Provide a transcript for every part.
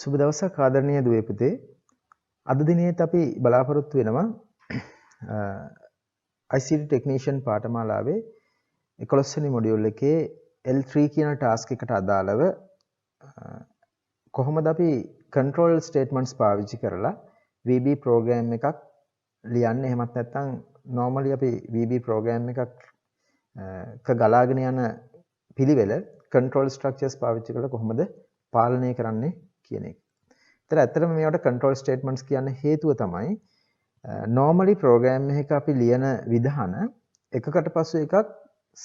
සුබ දවසක් ආදරණීය දුවේ පුතේ. අද දිනේත් අපි බලාපොරොත්තු වෙනවා ICT ටෙක්නීෂියන් පාඨමාලාවේ 11 වෙනි මොඩියුල් එකේ L3 කියන ටාස්ක් එකට අදාළව කොහොමද අපි control statements පාවිච්චි කරලා VB program එකක් ලියන්නේ. එහෙමත් නැත්නම් normally අපි VB program එකක් ගලාගෙන යන පිළිවෙල control structures පාවිච්චි කරලා කොහොමද පාලනය කරන්නේ කියන එක. ඒතර ඇත්තටම මේවට control statements කියන්න හේතුව තමයි normally program එකක අපි ලියන විධාන එකකට පස්සෙ එකක්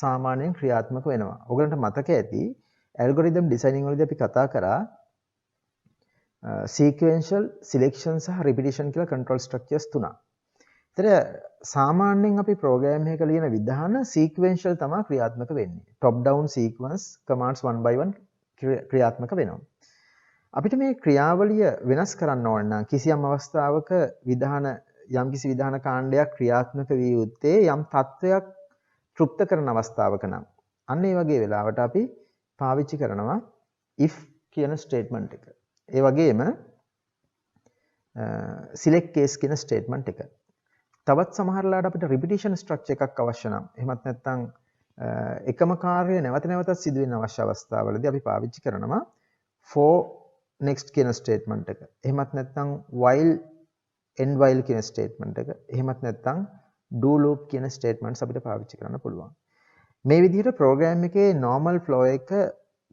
සාමාන්‍යයෙන් ක්‍රියාත්මක වෙනවා. ඔයගලන්ට මතක ඇති algorithm designing වලදී අපි කතා කරා sequential, selection සහ repetition කියලා control structures තුනක්. ඒතර සාමාන්‍යයෙන් අපි program එකක ලියන විධාන sequential තමයි ක්‍රියාත්මක වෙන්නේ. top down sequence commands one by one ක්‍රියාත්මක වෙනවා. අපිට මේ ක්‍රියාවලිය වෙනස් කරන්න ඕන නම් කිසියම් අවස්ථාවක යම්කිසි විධාන කාණ්ඩයක් ක්‍රියාත්මක විය යුත්තේ යම් තත්වයක් තෘප්ත කරන අවස්ථාවක නම් අන්න ඒ වගේ වෙලාවට අපි පාවිච්චි කරනවා if කියන statement එක. ඒ වගේම select case කියන statement එක. තවත් සමහර වෙලාවට අපිට repetition structure එකක් අවශ්‍ය නම් එහෙමත් නැත්නම් එකම කාර්යය නැවත නැවතත් සිදු වෙන අවශ්‍ය අවස්ථාවලදී අපි පාවිච්චි කරනවා for next කියන statement එක. එහෙමත් නැත්නම් while end while කියන statement එක. එහෙමත් නැත්නම් do loop කියන statements අපිට පාවිච්චි කරන්න පුළුවන්. මේ විදිහට program එකේ normal flow එක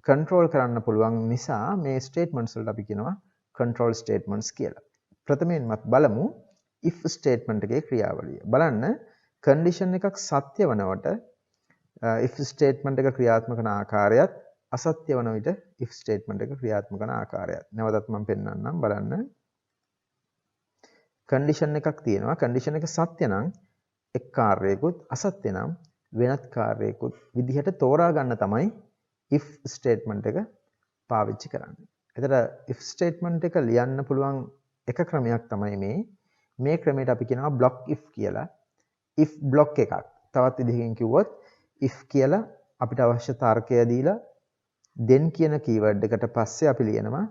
control කරන්න පුළුවන් නිසා මේ statements වලට අපි කියනවා control statements කියලා. ප්‍රථමයෙන්ම බලමු if statement එකේ ක්‍රියාවලිය. බලන්න condition එකක් සත්‍ය වනකොට if statement එක ක්‍රියාත්මක කරන ආකාරයත් අසත්‍ය වන විට if statement එක ක්‍රියාත්මක කරන ආකාරයත්. නැවතත් මම පෙන්නන්නම් බලන්න. condition එකක් තියෙනවා. condition එක සත්‍ය නම් එක් කාර්යයකුත් අසත්‍ය නම් වෙනත් කාර්යයකුත් විදිහට තෝරා ගන්න තමයි if statement එක පාවිච්චි කරන්නේ. එතකොට if statement එක ලියන්න පුළුවන් එක ක්‍රමයක් තමයි මේ ක්‍රමයට අපි කියනවා block if කියලා. if block එකක්. තවත් විදිහකින් කිව්වොත් if කියලා අපිට අවශ්‍ය තර්කය දීලා then කියන keyword එකට පස්සේ අපි ලියනවා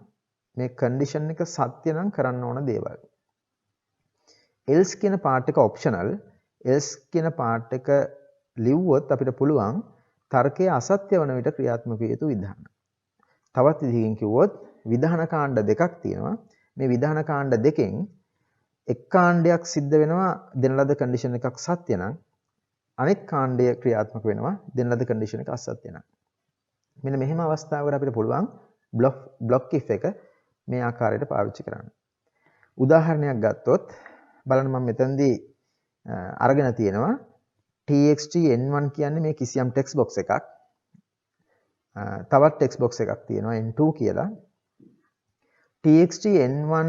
මේ condition එක සත්‍ය නම් කරන්න ඕන දේවල්. else කියන part එක optional. else කියන part එක ලිව්වොත් අපිට පුළුවන් තර්කය අසත්‍ය වන විට ක්‍රියාත්මක විය යුතු විධාන. තවත් විදිහකින් කිව්වොත් විධාන කාණ්ඩ දෙකක් තියෙනවා. මේ විධාන කාණ්ඩ දෙකෙන් එක් කාණ්ඩයක් සිද්ධ වෙනවා දෙන ලද condition එකක් සත්‍ය නම් අනෙක් කාණ්ඩය ක්‍රියාත්මක වෙනවා දෙන ලද condition එක අසත්‍ය නම්. මෙන්න මෙහෙම අවස්ථාවකට අපිට පුළුවන් block if එක මේ ආකාරයට පාවිච්චි කරන්න. උදාහරණයක් ගත්තොත් බලන්න මම මෙතනදී අරගෙන තියෙනවා txt n1 කියන්නේ මේ කිසියම් text box එකක්. තවත් text box එකක් තියෙනවා n2 කියලා. txt n1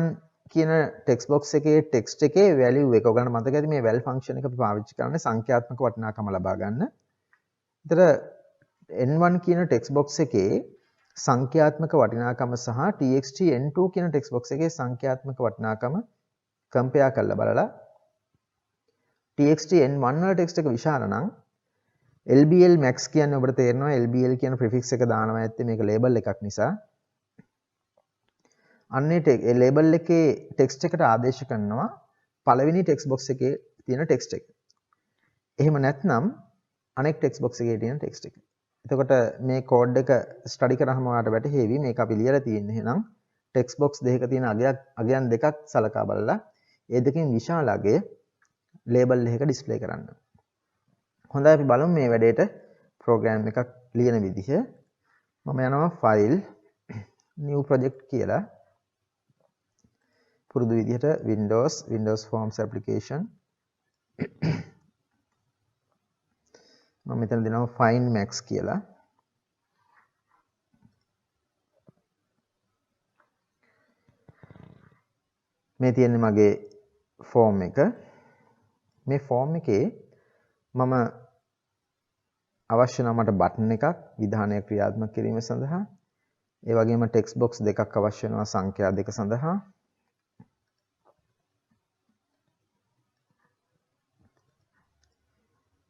කියන text box එකේ text එකේ value එක ඔයගලන්ට මතක ඇති මේ val function එක අපි පාවිච්චි කරන්නේ සංඛ්‍යාත්මක වටිනාකම ලබා ගන්න. ඒතර n1 කියන text box එකේ සංඛ්‍යාත්මක වටිනාකම සහ txt n2 කියන text box එකේ සංඛ්‍යාත්මක වටිනාකම compare කරලා බලලා txt n1 වල text එක විශාල නම් lbl max කියන්නේ ඔබට තේරෙනවා lbl කියන prefix එක දානවා ඇත්තේ මේක label එකක් නිසා. අන්නේ label එකේ text එකට ආදේශ කරනවා පළවෙනි text box එකේ තියෙන text එක. එහෙම නැත්නම් අනෙක් text box එකේ තියෙන text එක. එතකොට මේ කෝඩ් එක ස්ටඩි කරාම ඔයාලට වැටහෙවි මේක අපි ලියලා තියෙන්නේ එහෙනම් ටෙක්ස්ට් බොක්ස් දෙකක තියෙන අගයන් දෙකක් සලකා බලලා ඒ දෙකෙන් විශාල අගය ලේබල් එකක ඩිස්ප්ලේ කරන්න. හොඳයි අපි බලමු මේ වැඩේට ප්‍රෝග්‍රෑම් එකක් ලියන විදිහ. මම යනවා ෆයිල් new project කියලා. පුරුදු විදිහට Windows Forms application මම මෙතන දෙනවා find max කියලා. මේ තියෙන්නේ මගේ form එක. මේ form එකේ මම අවශ්‍ය නම් මට button එකක් විධානය ක්‍රියාත්මක කිරීම සඳහා ඒ වගේම text box දෙකක් අවශ්‍ය වෙනවා සංඛ්‍යා දෙක සඳහා.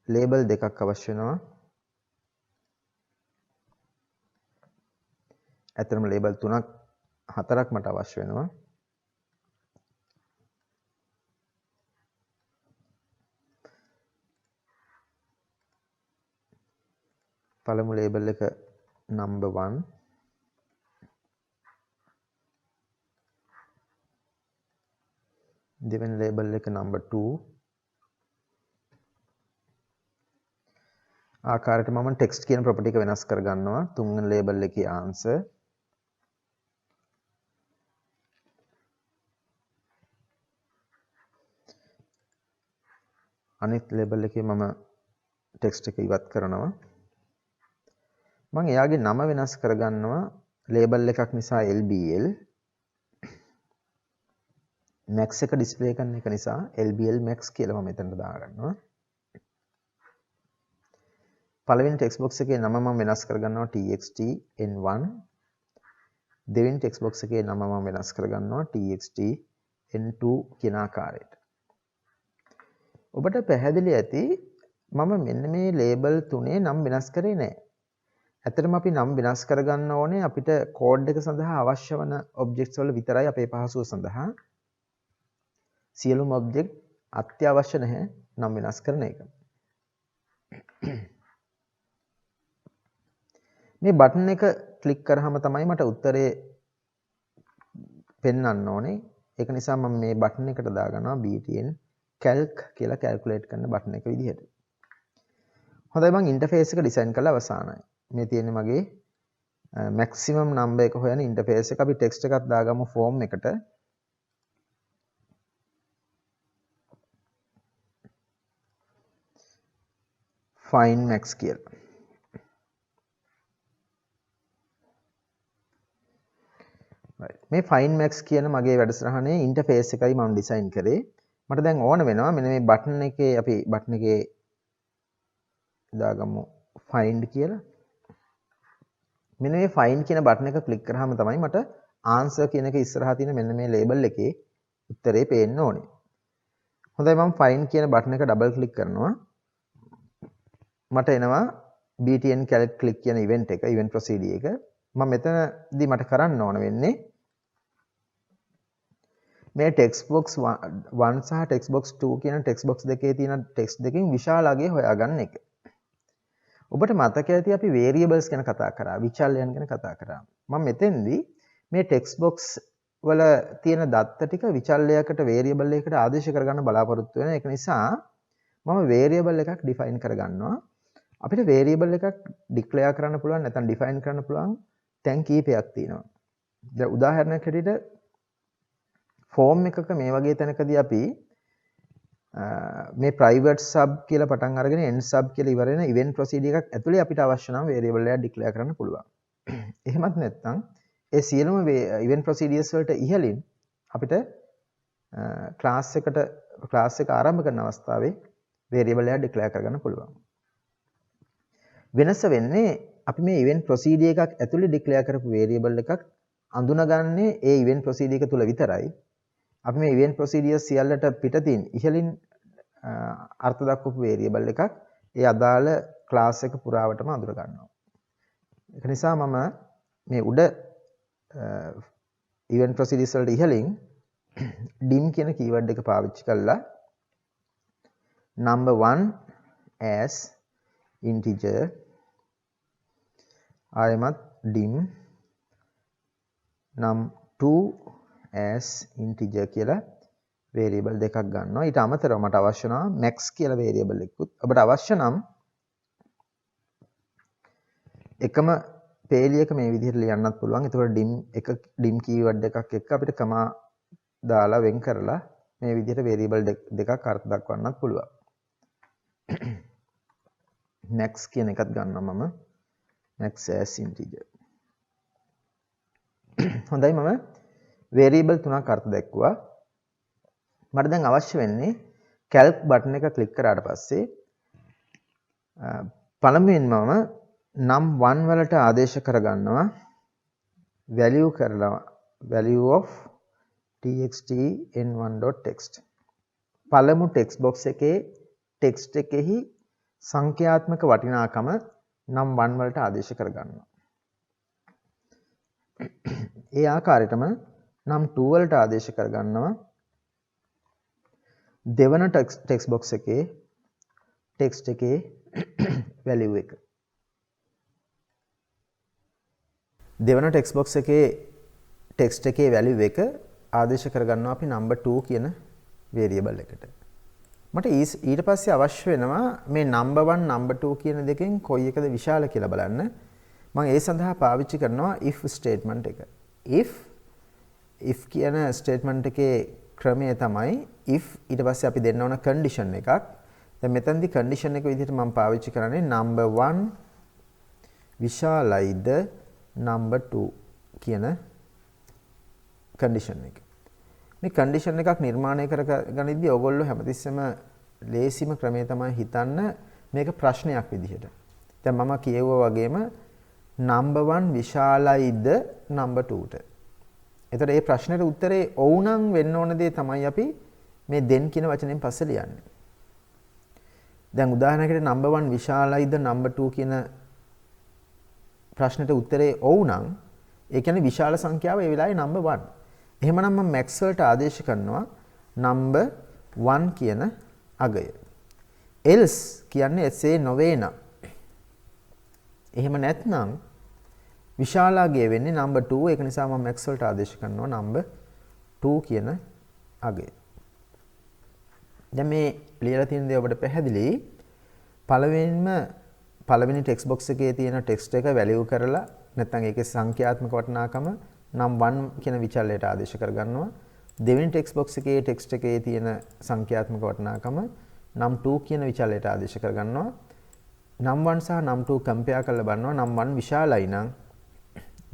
label දෙකක් අවශ්‍ය වෙනවා. ඇත්තටම label තුනක් 4ක් මට අවශ්‍ය වෙනවා. පළමු ලේබල් එක number 1. දෙවෙනි ලේබල් එක number 2. ආකාරයට මම text කියන property එක වෙනස් කර ගන්නවා. තුන්වෙනි ලේබල් එකේ answer. අනිත් ලේබල් එකේ මම text එක ඉවත් කරනවා. මම එයාගේ නම වෙනස් කර ගන්නවා. ලේබල් එකක් නිසා LBL. max එක display කරන එක නිසා LBL max කියලා මම මෙතනට දා ගන්නවා. පළවෙනි text box එකේ නම මම වෙනස් කර ගන්නවා txt n1. දෙවෙනි text box එකේ නම මම වෙනස් කර ගන්නවා txt n2 කියන ආකාරයට. ඔබට පැහැදිලි ඇති මම මෙන්න මේ ලේබල් තුනේ නම් වෙනස් කරේ නැහැ. ඇත්තටම අපි නම් වෙනස් කර ගන්න ඕනේ අපිට කෝඩ් එක සඳහා අවශ්‍ය වන ඔබ්ජෙක්ට්ස් වල විතරයි අපේ පහසුව සඳහා. සියලුම ඔබ්ජෙක්ට් අත්‍යවශ්‍ය නැහැ නම් වෙනස් කරන එක. මේ බටන් එක ක්ලික් කරාම තමයි මට උත්තරේ පෙන්වන්න ඕනේ. ඒක නිසා මම මේ බටන් එකට දාගන්නවා btn calc කියලා calculate කරන බටන් එක විදිහට. හොඳයි මම ඉන්ටර්ෆේස් එක ඩිසයින් කරලා අවසానයි. මේ තියෙන්නේ මගේ maximum number එක හොයන ඉන්ටර්ෆේස් එක. අපි ටෙක්ස්ට් එකක් දාගමු form එකට. find max කියලා. මේ find max කියන මගේ වැඩසටහනේ ඉන්ටර්ෆේස් එකයි මම ඩිසයින් කරේ. මට දැන් ඕන වෙනවා මෙන්න මේ බටන් එකේ අපි බටන් එකේ දාගමු find කියලා. මෙන්න මේ find කියන බටන් එක ක්ලික් කරාම තමයි මට answer කියන එක ඉස්සරහා තියෙන මෙන්න මේ label එකේ උත්තරේ පේන්න ඕනේ. හොඳයි මම find කියන බටන් එක ඩබල් ක්ලික් කරනවා. මට එනවා btn calc click කියන event එක, event procedure එක. මම මෙතනදී මට කරන්න ඕන වෙන්නේ මේ text box 1 සහ text box 2 කියන text box දෙකේ තියෙන text දෙකෙන් විශාල අගය හොයාගන්න එක. ඔබට මතක ඇති අපි variables ගැන කතා කරා, විචල්යන් ගැන කතා කරා. මම මෙතෙන්දී මේ text box වල තියෙන දත්ත ටික විචල්යයකට variable එකකට ආදේශ කරගන්න බලාපොරොත්තු වෙන. ඒක නිසා මම variable එකක් define කරගන්නවා. අපිට variable එකක් declare කරන්න පුළුවන් නැත්නම් define කරන්න පුළුවන් තැන් කීපයක් තියෙනවා. දැන් උදාහරණයක් හැටියට form එකක මේ වගේ තැනකදී අපි මේ private sub කියලා පටන් අරගෙන end sub කියලා ඉවර වෙන event procedure එකක් ඇතුලේ අපිට අවශ්‍ය නම් variable එකක් declare කරන්න පුළුවන්. එහෙමත් නැත්නම් ඒ සියලුම event procedures වලට ඉහළින් අපිට class එක ආරම්භ කරන අවස්ථාවේ variable එකක් declare කරගන්න පුළුවන්. වෙනස වෙන්නේ අපි මේ event procedure එකක් ඇතුලේ declare කරපු variable එකක් අඳුනගන්නේ ඒ event procedure එක තුල විතරයි. අපි මේ event procedure සියල්ලට පිටතින් ඉහළින් අර්ථ දක්වපු variable එකක් ඒ අදාළ class එක පුරාවටම අඳුර ගන්නවා. ඒක නිසා මම මේ උඩ event procedures වලට ඉහළින් dim කියන keyword එක පාවිච්චි කරලා number 1 as integer ආයමත් dim num2 as integer කියලා variable දෙකක් ගන්නවා. ඊට අමතරව මට අවශ්‍ය නම් max කියලා variable එකකුත්. ඔබට අවශ්‍ය නම් එකම පේලියක මේ විදිහට ලියන්නත් පුළුවන්. එතකොට dim keyword එකක් එක්ක අපිට කමා දාලා වෙන් කරලා මේ විදිහට variable දෙකක් අර්ථ දක්වන්නත් පුළුවන්. max කියන එකත් ගන්නවා මම. max as integer. හොඳයි මම variable තුනක් අර්ථ දැක්වුවා. මට දැන් අවශ්‍ය වෙන්නේ calc බටන් එක ක්ලික් කරාට පස්සේ පළමුවෙන් මම num1 වලට ආදේශ කරගන්නවා value of txt n1.text. පළමු text box එකේ text එකෙහි සංඛ්‍යාත්මක වටිනාකම num1 වලට ආදේශ කරගන්නවා. ඒ ආකාරයටම නම් 2 වලට ආදේශ කරගන්නවා දෙවන ටෙක්ස්ට් බොක්ස් එකේ ටෙක්ස්ට් එකේ වැලියු එක. දෙවන ටෙක්ස්ට් බොක්ස් එකේ ටෙක්ස්ට් එකේ වැලියු එක ආදේශ කරගන්නවා අපි number 2 කියන වේරියබල් එකට. මට ඊට පස්සේ අවශ්‍ය වෙනවා මේ number 1 number 2 කියන දෙකෙන් කොයි එකද විශාල කියලා බලන්න. මම ඒ සඳහා පාවිච්චි කරනවා if statement එක. if කියන statement එකේ ක්‍රමය තමයි if ඊට පස්සේ අපි දෙන්න ඕන condition එකක්. දැන් මෙතනදී condition එක විදිහට මම පාවිච්චි කරන්නේ number 1 විශාලයිද number 2 කියන condition එක. මේ condition එකක් නිර්මාණය කරගනිද්දී ඔයගොල්ලෝ හැමතිස්සෙම ලේසිම ක්‍රමය තමයි හිතන්න මේක ප්‍රශ්නයක් විදිහට. දැන් මම කියෙව්වා වගේම number 1 විශාලයිද number 2ට. එතකොට මේ ප්‍රශ්නෙට උත්තරේ ඔව් නම් වෙන්න ඕන දේ තමයි අපි මේ then කියන වචනයෙන් පස්සේ ලියන්නේ. දැන් උදාහරණයකට number 1 විශාලයිද number 2 කියන ප්‍රශ්නෙට උත්තරේ ඔව් නම් ඒ කියන්නේ විශාල සංඛ්‍යාව ඒ වෙලාවේ number 1. එහෙමනම් මම max වලට ආදේශ කරනවා number 1 කියන අගය. else කියන්නේ එසේ නොවේ නම්. එහෙම නැත්නම් විශාලාගේ වෙන්නේ number 2. ඒක නිසා මම max වලට ආදේශ කරනවා number 2 කියන අගය. දැන් මේ ලියලා තියෙන දේ ඔබට පැහැදිලි. පළවෙනි ටෙක්ස්ට් බොක්ස් එකේ තියෙන ටෙක්ස්ට් එක වැලියු කරලා නැත්නම් ඒකේ සංඛ්‍යාත්මක වටිනාකම නම් 1 කියන විචල්‍යයට ආදේශ කරගන්නවා. දෙවෙනි ටෙක්ස්ට් බොක්ස් එකේ ටෙක්ස්ට් එකේ තියෙන සංඛ්‍යාත්මක වටිනාකම නම් 2 කියන විචල්‍යයට ආදේශ කරගන්නවා. නම් 1 සහ නම් 2 කම්පෙයාර් කරලා බලනවා. නම් 1 විශාලයි නම්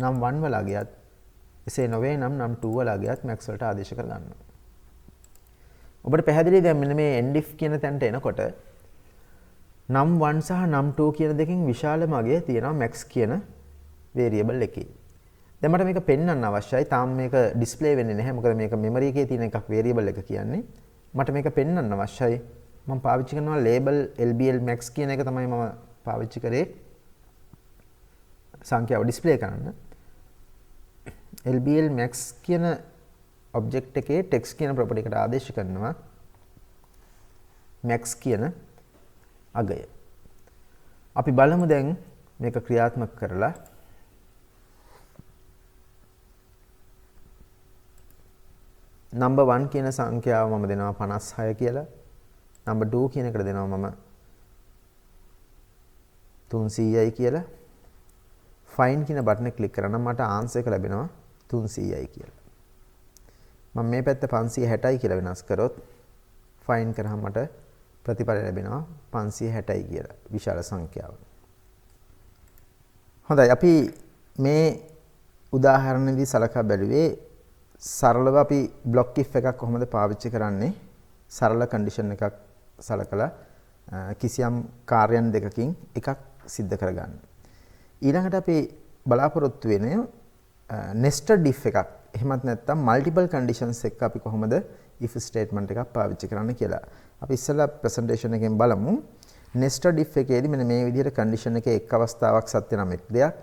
නම් 1 වල අගයත් එසේ නොවේ නම් නම් 2 වල අගයත් max වලට ආදේශ කරගන්නවා. ඔබට පැහැදිලි දැන් මෙන්න මේ end if කියන තැනට එනකොට නම් 1 සහ නම් 2 කියන දෙකෙන් විශාලම අගය තියෙනවා max කියන variable එකේ. දැන් මට මේක පෙන්වන්න අවශ්‍යයි. තාම මේක display වෙන්නේ නැහැ. මොකද මේක memory එකේ තියෙන එකක් variable එක කියන්නේ. මට මේක පෙන්වන්න අවශ්‍යයි. මම පාවිච්චි කරනවා label lbl max කියන එක තමයි මම පාවිච්චි කරේ සංඛ්‍යාව display කරන්න. lbl max කියන object එකේ text කියන property එකට ආදේශ කරනවා max කියන අගය. අපි බලමු දැන් මේක ක්‍රියාත්මක කරලා. number 1 කියන සංඛ්‍යාව මම දෙනවා 56 කියලා. number 2 කියන එකට දෙනවා මම 300යි කියලා. find කියන බටන් එක ක්ලික් කරා නම් මට answer එක ලැබෙනවා 300යි කියලා. මම මේ පැත්ත 560යි කියලා වෙනස් කරොත් find කරාම මට ප්‍රතිඵල ලැබෙනවා 560යි කියලා විශාල සංඛ්‍යාව. හොඳයි අපි මේ උදාහරණෙදී සලකා බැලුවේ සරලව අපි block if එකක් කොහොමද පාවිච්චි කරන්නේ සරල condition එකක් සලකලා කිසියම් කාර්යයන් දෙකකින් එකක් සිද්ධ කරගන්න. ඊළඟට අපි බලාපොරොත්තු වෙන්නේ nested if එකක්. එහෙමත් නැත්නම් multiple conditions එක්ක අපි කොහොමද if statement එකක් පාවිච්චි කරන්න කියලා. අපි ඉස්සෙල්ලා presentation එකෙන් බලමු. nested if එකේදී මෙන්න මේ විදිහට condition එකේ එක් අවස්ථාවක් සත්‍ය නම් එක් දෙයක්.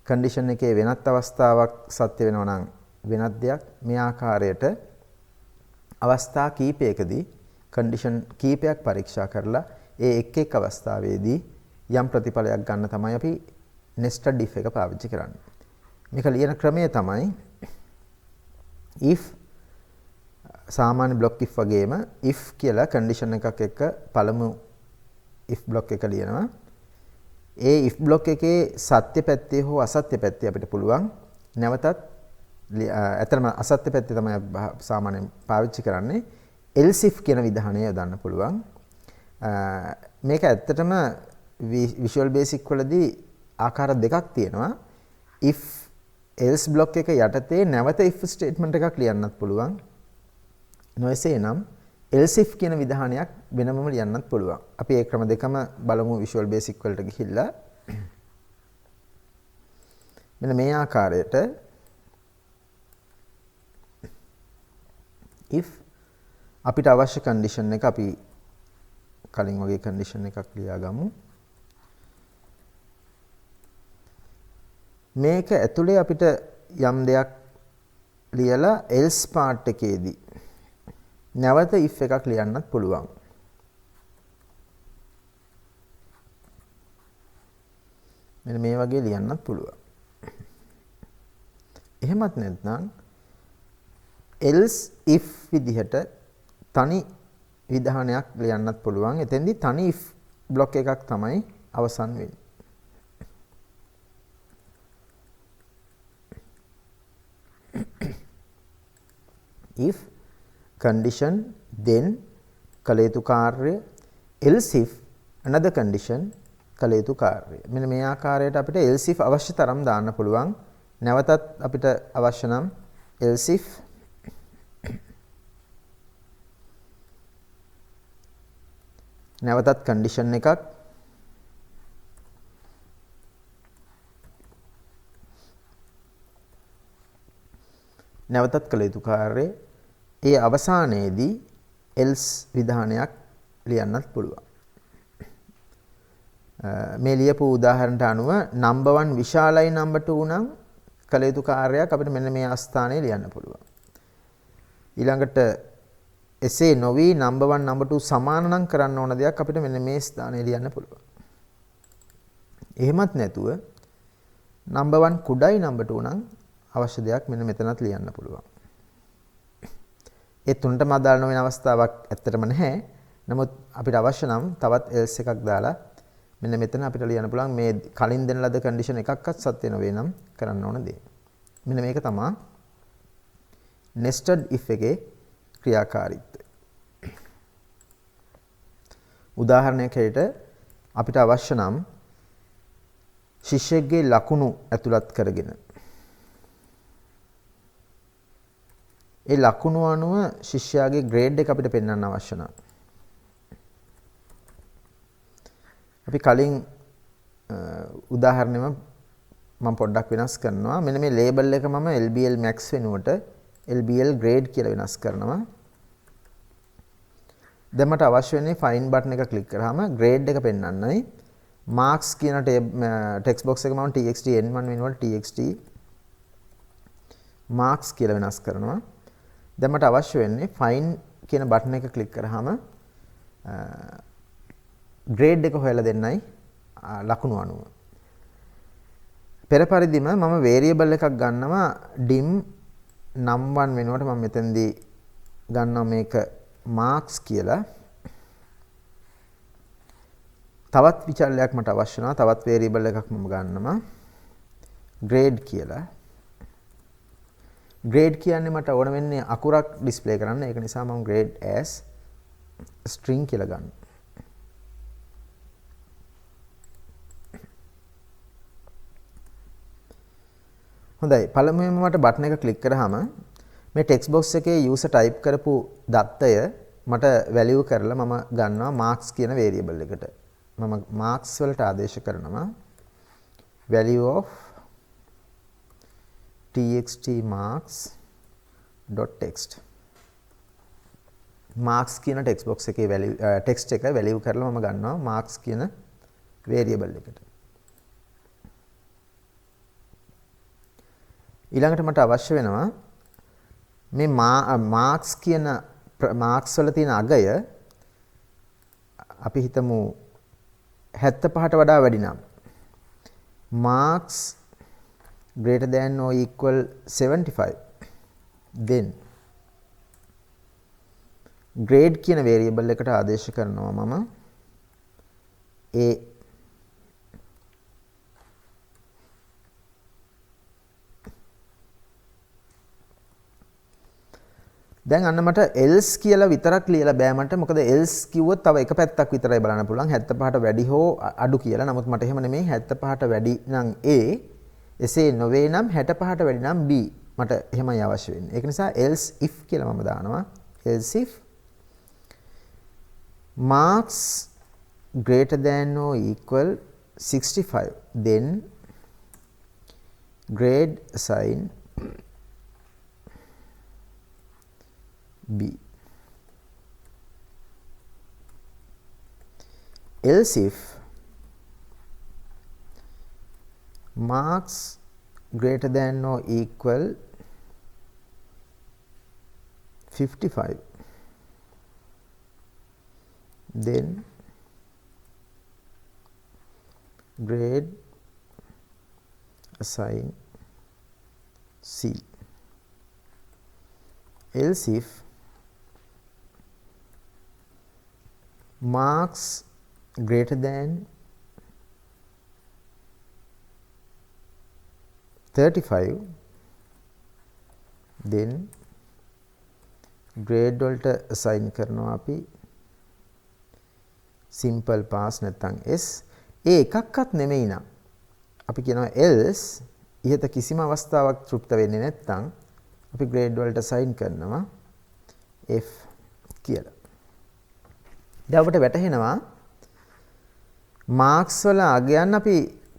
condition එකේ වෙනත් අවස්ථාවක් සත්‍ය වෙනවා නම් වෙනත් දෙයක්. මේ ආකාරයට අවස්ථා කීපයකදී condition කීපයක් පරීක්ෂා කරලා ඒ එක් එක් අවස්ථාවේදී යම් ප්‍රතිඵලයක් ගන්න තමයි අපි nested if එක පාවිච්චි කරන්නේ. මේක ලියන ක්‍රමය තමයි if සාමාන්‍ය block if වගේම if කියලා condition එකක් එක්ක පළමු if block එක ලියනවා. ඒ if block එකේ සත්‍ය පැත්තේ හෝ අසත්‍ය පැත්තේ අපිට පුළුවන් නැවතත් ඇත්තටම අසත්‍ය පැත්තේ තමයි සාමාන්‍යයෙන් පාවිච්චි කරන්නේ. else if කියන විධානය යොදන්න පුළුවන්. මේක ඇත්තටම Visual Basic වලදී ආකාර දෙකක් තියෙනවා. if else block එක යටතේ නැවත if statement එකක් ලියන්නත් පුළුවන්. නොයසේ නම් else if කියන විධානයක් වෙනමම ලියන්නත් පුළුවන්. අපි ඒ ක්‍රම දෙකම බලමු Visual Basic වලට ගිහිල්ලා. මෙන්න මේ ආකාරයට if අපිට අවශ්‍ය condition එක අපි කලින් වගේ condition එකක් ලියාගමු. මේක ඇතුලේ අපිට යම් දෙයක් ලියලා else part එකේදී නැවත if එකක් ලියන්නත් පුළුවන්. මෙන්න මේ වගේ ලියන්නත් පුළුවන්. එහෙමත් නැත්නම් else if විදිහට තනි විධානයක් ලියන්නත් පුළුවන්. එතෙන්දී තනි if block එකක් තමයි අවසන් වෙන්නේ. if condition then කළ යුතු කාර්ය else if another condition කළ යුතු කාර්ය. මෙන්න මේ ආකාරයට අපිට else if අවශ්‍ය තරම් දාන්න පුළුවන්. නැවතත් අපිට අවශ්‍ය නම් else if නැවතත් condition එකක් නැවතත් කළ යුතු කාර්යය ඒ අවසානයේදී else විධානයක් ලියන්නත් පුළුවන්. මේ ලියපු උදාහරණයට අනුව number 1 විශාලයි number 2 නම් කළ යුතු කාර්යයක් අපිට මෙන්න මේ ස්ථානයේ ලියන්න පුළුවන්. ඊළඟට එසේ නොවි number 1 number 2 සමාන නම් කරන්න ඕන දෙයක් අපිට මෙන්න මේ ස්ථානයේ ලියන්න පුළුවන්. එහෙමත් නැතුව number 1 කුඩයි number 2 නම් අවශ්‍ය දෙයක් මෙන්න මෙතනත් ලියන්න පුළුවන්. ඒ තුනටම අදාළ නොවන අවස්ථාවක් ඇත්තටම නැහැ. නමුත් අපිට අවශ්‍ය නම් තවත් else එකක් දාලා මෙන්න මෙතන අපිට ලියන්න පුළුවන් මේ කලින් දෙන ලද කන්ඩිෂන් එකක්වත් සත්‍ය නොවේ නම් කරන්න ඕන දේ. මෙන්න මේක තමයි nested if එකේ ක්‍රියාකාරීත්වය. උදාහරණයක් හැටියට අපිට අවශ්‍ය නම් ශිෂ්‍යයෙක්ගේ ලකුණු ඇතුළත් කරගෙන ඒ ලකුණු අනුව ශිෂ්‍යයාගේ ග්‍රේඩ් එක අපිට පෙන්වන්න අවශ්‍ය නම් අපි කලින් උදාහරණෙම මම පොඩ්ඩක් වෙනස් කරනවා. මෙන්න මේ ලේබල් එක මම LBL max වෙනුවට LBL grade කියලා වෙනස් කරනවා. දැන් මට අවශ්‍ය වෙන්නේ find button එක ක්ලික් කරාම grade එක පෙන්වන්නයි. marks කියන text box එක මම txt n1 වෙනුවට txt marks කියලා වෙනස් කරනවා. දැන් මට අවශ්‍ය වෙන්නේ find කියන බටන් එක ක්ලික් කරාම grade එක හොයලා දෙන්නයි ලකුණු අනුව. පෙර පරිදිම මම variable එකක් ගන්නවා dim num1 වෙනුවට මම මෙතනදී ගන්නවා මේක marks කියලා. තවත් විචල්යක් මට අවශ්‍ය නැහැ. තවත් variable එකක් මම ගන්නවා grade කියලා. grade කියන්නේ මට ඕන වෙන්නේ අකුරක් display කරන්න. ඒක නිසා මම grade as string කියලා ගන්නවා. හොඳයි. පළමුවෙන්ම මට බටන් එක ක්ලික් කරාම මේ ටෙක්ස්ට් බොක්ස් එකේ user type කරපු දත්තය මට value කරලා මම ගන්නවා marks කියන variable එකට. මම marks වලට ආදේශ කරනවා value of txt marks .text. marks කියන ටෙක්ස්ට් බොක්ස් එකේ value text එක value කරලා මම ගන්නවා marks කියන variable එකට. ඊළඟට මට අවශ්‍ය වෙනවා මේ marks කියන marks වල තියෙන අගය අපි හිතමු 75ට වඩා වැඩි නම් marks greater than or equal 75 then grade කියන variable එකට ආදේශ කරනවා මම a දැන් අන්න මට else කියලා විතරක් ලියලා බෑ මට. මොකද else කිව්වොත් තව එක පැත්තක් විතරයි බලන්න පුළුවන්. 75ට වැඩි හෝ අඩු කියලා. නමුත් මට එහෙම නෙමෙයි. 75ට වැඩි නම් A, එසේ නොවේ නම් 65ට වැඩි නම් B. මට එහෙමයි අවශ්‍ය වෙන්නේ. ඒක නිසා else if කියලා මම දානවා. else if marks greater than or equal 65 then grade assign B. Else if marks greater than or equal 55. Then grade assign C. Else if marks greater than 35, then grade වලට assign කරනවා අපි simple pass නැත්නම් S. ඒ එකක්වත් නෙමෙයි නම් අපි කියනවා else ඉහත කිසිම අවස්ථාවක් තෘප්ත වෙන්නේ නැත්නම් අපි grade වලට assign කරනවා F කියලා. දැන් අපිට වැටහෙනවා marks වල අගයන් අපි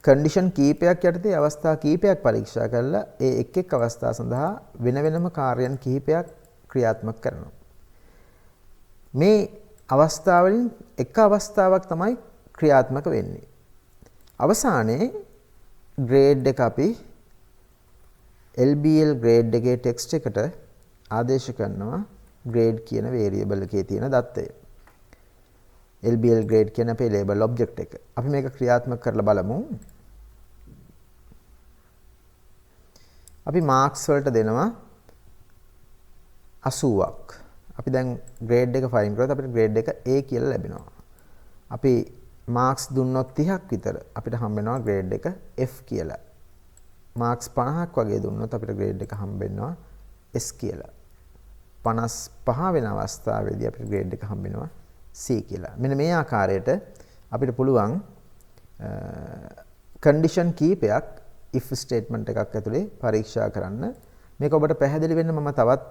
condition කීපයක් යටතේ අවස්ථා කීපයක් පරීක්ෂා කරලා ඒ එක් එක් අවස්ථා සඳහා වෙන වෙනම කාර්යයන් කිහිපයක් ක්‍රියාත්මක කරනවා. මේ අවස්ථාවලින් එක අවස්ථාවක් තමයි ක්‍රියාත්මක වෙන්නේ. අවසානයේ grade එක අපි LBL grade එකේ text එකට ආදේශ කරනවා grade කියන variable එකේ තියෙන දත්තය. LBL grade කියන අපේ label object එක. අපි මේක ක්‍රියාත්මක කරලා බලමු. අපි marks වලට දෙනවා 80ක්. අපි දැන් grade එක find කරොත් අපිට grade එක A කියලා ලැබෙනවා. අපි marks දුන්නොත් 30ක් විතර අපිට හම්බ වෙනවා grade එක F කියලා. marks 50ක් වගේ දුන්නොත් අපිට grade එක හම්බ වෙනවා S කියලා. 55 වෙන අවස්ථාවේදී අපිට grade එක හම්බ වෙනවා C කියලා. මෙන්න මේ ආකාරයට අපිට පුළුවන් condition කීපයක් if statement එකක් ඇතුලේ පරීක්ෂා කරන්න. මේක ඔබට පැහැදිලි වෙන්න මම තවත්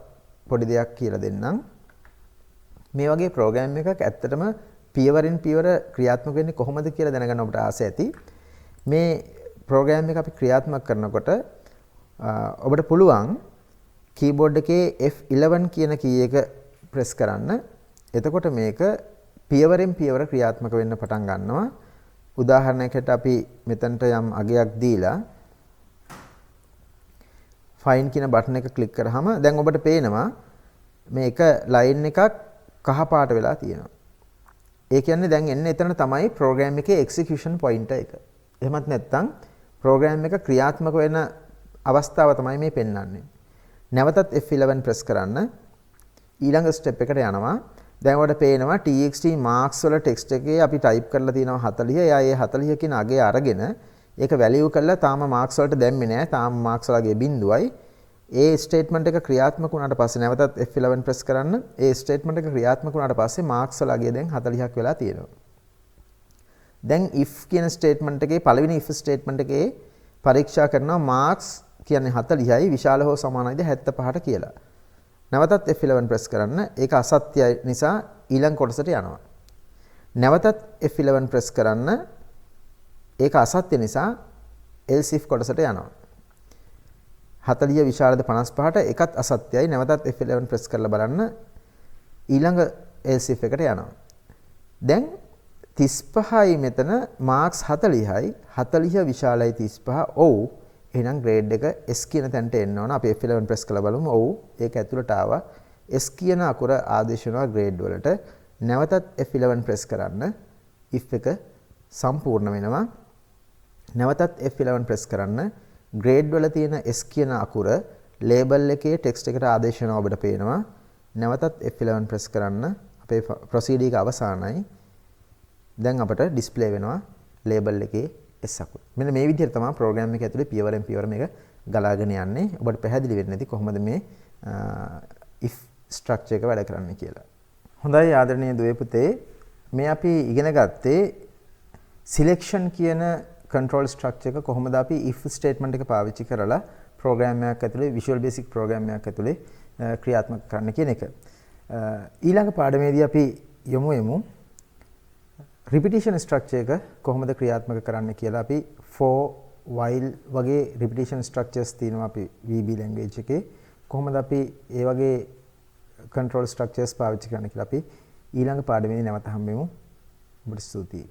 පොඩි දෙයක් කියලා දෙන්නම්. මේ වගේ program එකක් ඇත්තටම පියවරින් පියවර ක්‍රියාත්මක වෙන්නේ කොහොමද කියලා දැනගන්න ඔබට ආසයි ඇති. මේ program එක අපි ක්‍රියාත්මක කරනකොට ඔබට පුළුවන් keyboard එකේ F11 කියන key එක press කරන්න. එතකොට මේක පියවරෙන් පියවර ක්‍රියාත්මක වෙන්න පටන් ගන්නවා. උදාහරණයකට අපි මෙතනට යම් අගයක් දීලා find කියන බටන් එක ක්ලික් කරාම දැන් ඔබට පේනවා මේ එක line එකක් කහ පාට වෙලා තියෙනවා. ඒ කියන්නේ දැන් එන්නේ එතන තමයි program එකේ execution pointer එක. එහෙමත් නැත්නම් program එක ක්‍රියාත්මක වෙන අවස්ථාව තමයි මේ පෙන්වන්නේ. නැවතත් F11 press කරන්න. ඊළඟ step එකට යනවා. දැන් ඔයාලට පේනවා txt marks වල text එකේ අපි type කරලා තියෙනවා 40. එයා ඒ 40 කියන අගය අරගෙන ඒක value කරලා තාම marks වලට දැම්මේ නැහැ. තාම marks වලගේ බිඳුවයි. ඒ statement එක ක්‍රියාත්මක වුණාට පස්සේ නැවතත් F11 press කරන්න. ඒ statement එක ක්‍රියාත්මක වුණාට පස්සේ marks වල අගය දැන් 40ක් වෙලා තියෙනවා. දැන් if කියන statement එකේ පළවෙනි if statement එකේ පරීක්ෂා කරනවා marks කියන්නේ 40යි විශාල හෝ සමානයිද 75ට කියලා. නැවතත් F11 press කරන්න. ඒක අසත්‍යයි නිසා ඊළඟ කොටසට යනවා. නැවතත් F11 press කරන්න. ඒක අසත්‍ය නිසා else if කොටසට යනවා. 40 විශාලද 55ට ඒකත් අසත්‍යයි. නැවතත් F11 press කරලා බලන්න. ඊළඟ else if එකට යනවා. දැන් 35යි මෙතන marks 40යි 40 විශාලයි 35 ඔව් එහෙනම් grade එක S කියන තැනට එන්න ඕන. අපි F11 press කරලා බලමු. ඔව් ඒක ඇතුළට ආවා. S කියන අකුර ආදේශ වෙනවා grade වලට. නැවතත් F11 press කරන්න. if එක සම්පූර්ණ වෙනවා. නැවතත් F11 press කරන්න. grade වල තියෙන S කියන අකුර label එකේ text එකට ආදේශ වෙනවා ඔබට පේනවා. නැවතත් F11 press කරන්න. අපේ proceed එක අවසానයි. දැන් අපට display වෙනවා label එකේ S අකුර. මෙන්න මේ විදිහට තමයි program එක ඇතුලේ පියවරෙන් පියවර මේක ගලාගෙන යන්නේ. ඔබට පැහැදිලි වෙන්නේ නැති කොහොමද මේ if structure එක වැඩ කරන්නේ කියලා. හොඳයි ආදරණීය දුවේ පුතේ. මේ අපි ඉගෙන ගත්තේ selection කියන control structure එක කොහොමද අපි if statement එක පාවිච්චි කරලා program එකක් ඇතුලේ Visual Basic program එකක් ඇතුලේ ක්‍රියාත්මක කරන්න කියන එක. ඊළඟ පාඩමේදී අපි යමු repetition structure එක කොහොමද ක්‍රියාත්මක කරන්න කියලා. අපි for while වගේ repetition structures තියෙනවා අපි VB language එකේ. කොහොමද අපි ඒ වගේ control structures පාවිච්චි කරන්න කියලා අපි ඊළඟ පාඩමේදී නැවත හම්බෙමු. ඔබට ස්තුතියි.